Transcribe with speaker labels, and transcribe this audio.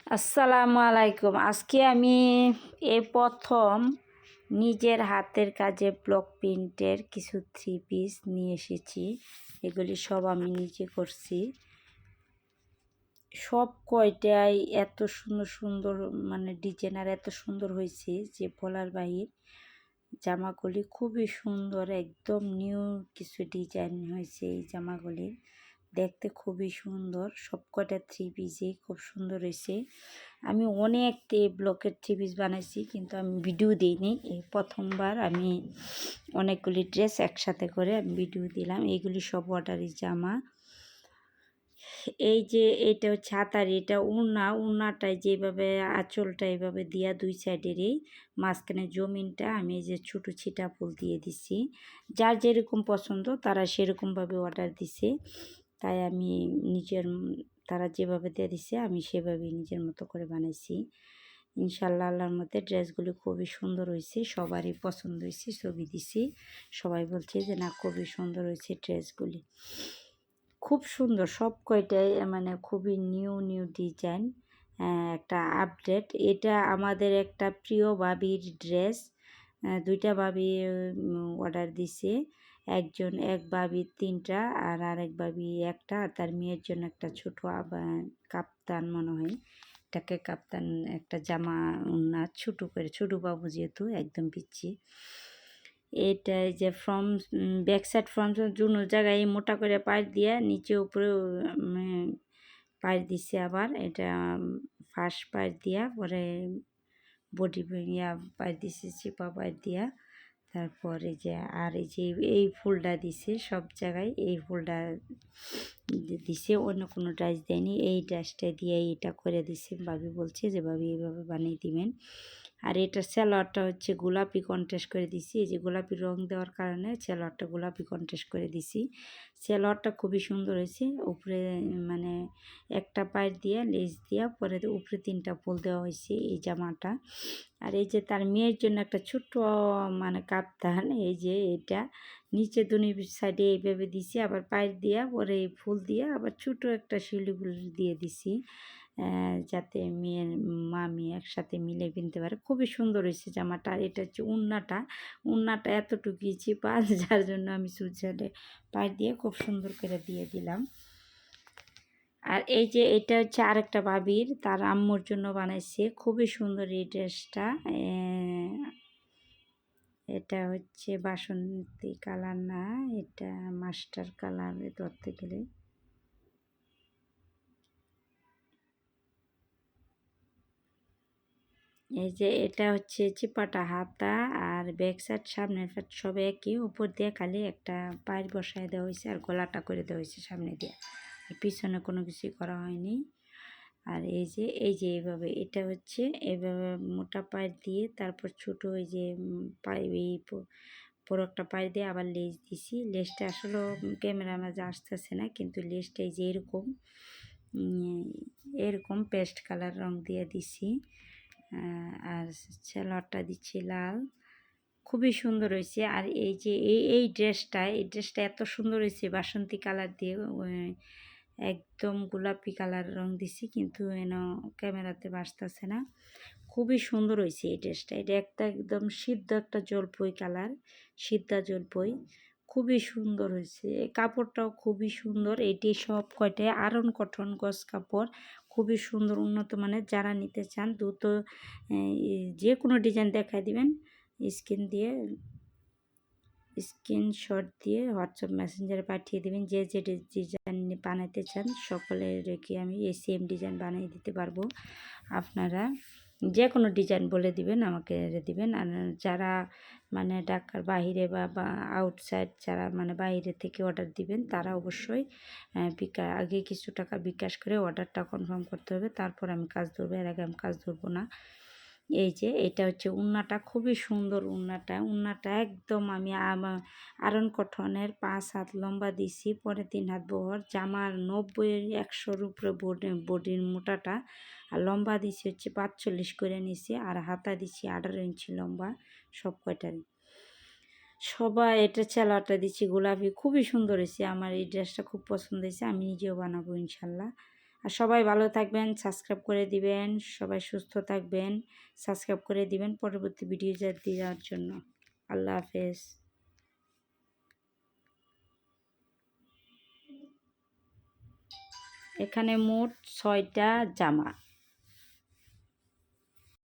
Speaker 1: আসসালামু আলাইকুম। আজকে আমি এই প্রথম নিজের হাতের কাজে ব্লক প্রিন্টের কিছু থ্রি পিস নিয়ে এসেছি। এগুলি সব আমি নিজে করছি। সব কয়টাই এত সুন্দর সুন্দর ডিজাইন আর এত সুন্দর হয়েছে যে বলার বাহির। জামাগুলি খুবই সুন্দর, একদম নিউ কিছু ডিজাইন হয়েছে এই জামাগুলির। দেখতে খুবই সুন্দর, সবকটা থ্রি পিসই খুব সুন্দর হয়েছে। আমি অনেক ব্লকের থ্রি পিস বানাইছি, কিন্তু আমি ভিডিও দিইনি। এই প্রথমবার আমি অনেকগুলি ড্রেস একসাথে করে আমি ভিডিও দিলাম। এইগুলি সব অর্ডারি জামা। এই যে এটা হচ্ছে হাতারি, এটা উন্নাটায় যেভাবে আঁচলটা এইভাবে দিয়া দুই সাইডেরই মাঝখানে জমিনটা আমি এই যে ছোটো ছিটা ফুল দিয়ে দিছি। যার যেরকম পছন্দ তারা সেরকমভাবে অর্ডার দিছে, তাই আমি তারা যেভাবে দিয়ে দিছে আমি সেভাবেই নিজের মতো করে বানাইছি। ইনশাল্লাহ আল্লাহর মধ্যে ড্রেসগুলি খুবই সুন্দর হয়েছে, সবারই পছন্দ হয়েছে। ছবি দিছি, সবাই বলছে যে না খুবই সুন্দর হয়েছে ড্রেসগুলি, খুব সুন্দর সব কয়টাই, খুবই নিউ ডিজাইন, একটা আপডেট। এটা আমাদের একটা প্রিয় ভাবির ড্রেস। দুইটা ভাবি অর্ডার দিছে। এক ভাবির তিনটা আর আরেক ভাবি একটা, আর তার মেয়ের জন্য একটা ছোট কাপ্তান মনে হয়, এটাকে কাপ্তান একটা জামা না ছোট বাবু যেহেতু একদম পিচ্ছি। এটা যে from back side from Juno জায়গায় মোটা করে পাইপ দিয়ে নিচে উপরে পাইপ দিছে। আবার এটা ফার্স্ট পাইপ দিয়া পরে বডি পাইপ দিছে, চিপা পাইপ দিয়া। তারপরে যে আর এই যে এই ফুলটা দিছে সব জায়গায়, এই ফুলটা দিছে, অন্য কোনো ড্রেস দেয়নি। এই ড্রেসটা দিয়ে এটা করে দিছে। ভাবি বলছে যে ভাবি এইভাবে বানিয়ে দিবেন। আর এটার সালোয়ারটা হচ্ছে গোলাপি কন্ট্রাস্ট করে দিছি। এই যে গোলাপি রং দেওয়ার কারণে সালোয়ারটা গোলাপি কন্ট্রাস্ট করে দিছি। সালোয়ারটা খুবই সুন্দর হয়েছে। উপরে একটা পায়ের দিয়ে লেস দিয়া পরে উপরে তিনটা ফুল দেওয়া হয়েছে এই জামাটা। আর এই যে তার মেয়ের জন্য একটা ছোট্ট কাপ্তান, এই যে এটা নিচে দুনি সাইডে এইভাবে দিছি, আবার পায়ের দিয়া পরে ফুল দিয়ে আবার ছোটো একটা শিউলি ফুল দিয়ে দিছি, যাতে মেয়ের মামি একসাথে মিলে কিনতে পারে। খুবই সুন্দর হয়েছে জামাটা। আর এটা হচ্ছে উন্নাটা এতটুকুই চিপা, যার জন্য আমি সুইসাইডে পায়ের দিয়ে খুব সুন্দর করে দিয়ে দিলাম। আর এই যে এটা হচ্ছে আরেকটা ভাবির, তার আম্মুর জন্য বানাইছে। খুবই সুন্দর এই ড্রেসটা। এটা হচ্ছে বাসন্তী কালার না, এটা মাস্টার কালার ধরতে গেলে। এই যে এটা হচ্ছে চিপাটা হাতা, আর ব্যাক সাইড সামনের পাট সব একই। উপর দিয়ে খালি একটা পায়ের বসায় দেওয়া হয়েছে আর গলাটা করে দেওয়া হয়েছে সামনে দিয়ে, পিছনে কোনো কিছুই করা হয়নি। আর এই যে এইভাবে এটা হচ্ছে এইভাবে মোটা পায়ের দিয়ে তারপর ছোটো ওই যে পায়ে এই বড় একটা পায়ে দিয়ে আবার লেস দিছি। লেসটা আসলে ক্যামেরার মাঝে আসতেছে না, কিন্তু লেসটা এই যে এরকম পেস্ট কালার রং দিয়ে দিছি। আর সালোয়ারটা দিচ্ছি লাল, খুবই সুন্দর হয়েছে। আর এই যে এই ড্রেসটা এত সুন্দর হয়েছে, বাসন্তী কালার দিয়ে একদম গোলাপি কালার রং দিছি, কিন্তু ক্যামেরাতে বাসতেছে না। খুবই সুন্দর হয়েছে এই ড্রেসটা। এটা একদম সিদ্ধ একটা জলপই কালার, সিদ্ধা জলপই, খুবই সুন্দর হয়েছে। কাপড়টাও খুবই সুন্দর। এটি সব কয়টায় আয়রন কটন গজ কাপড়, খুবই সুন্দর উন্নত মানের। যারা নিতে চান দ্রুত যে কোনো ডিজাইন দেখায় দিবেন, স্ক্রিনশট দিয়ে হোয়াটসঅ্যাপ মেসেঞ্জারে পাঠিয়ে দেবেন। যে ডিজাইন বানাইতে চান সকলে রেখে আমি এই সেম ডিজাইন বানিয়ে দিতে পারবো। আপনারা যে কোনো ডিজাইন বলে দিবেন, আমাকে দিবেন। আর যারা ঢাকার বাহিরে বা আউটসাইড, যারা বাইরে থেকে অর্ডার দিবেন, তারা অবশ্যই আগে কিছু টাকা বিকাশ করে অর্ডারটা কনফার্ম করতে হবে, তারপর আমি কাজ ধরবো। এর আগে আমি কাজ ধরবো না। এই যে এটা হচ্ছে উন্নাটা, খুবই সুন্দর উন্নাটা একদম আমি আয়রন কটনের 5 হাত লম্বা দিছি, পরে 3 হাত বহর। জামার 90-100-র উপরে বডির মোটাটা, আর লম্বা দিছি হচ্ছে 45 করে নিছি, আর হাতা দিছি 18 ইঞ্চি লম্বা সব কয়টারই। সবাই এটা চালাটা দিচ্ছি গোলাপি, খুবই সুন্দর হয়েছে। আমার এই ড্রেসটা খুব পছন্দ হয়েছে, আমি নিজেও বানাবো ইনশাল্লাহ। আর সবাই ভালো থাকবেন, সাবস্ক্রাইব করে দিবেন, সবাই সুস্থ থাকবেন, সাবস্ক্রাইব করে দিবেন পরবর্তী ভিডিও দেওয়ার জন্য। আল্লাহ হাফেজ। এখানে মোট 6টা জামা।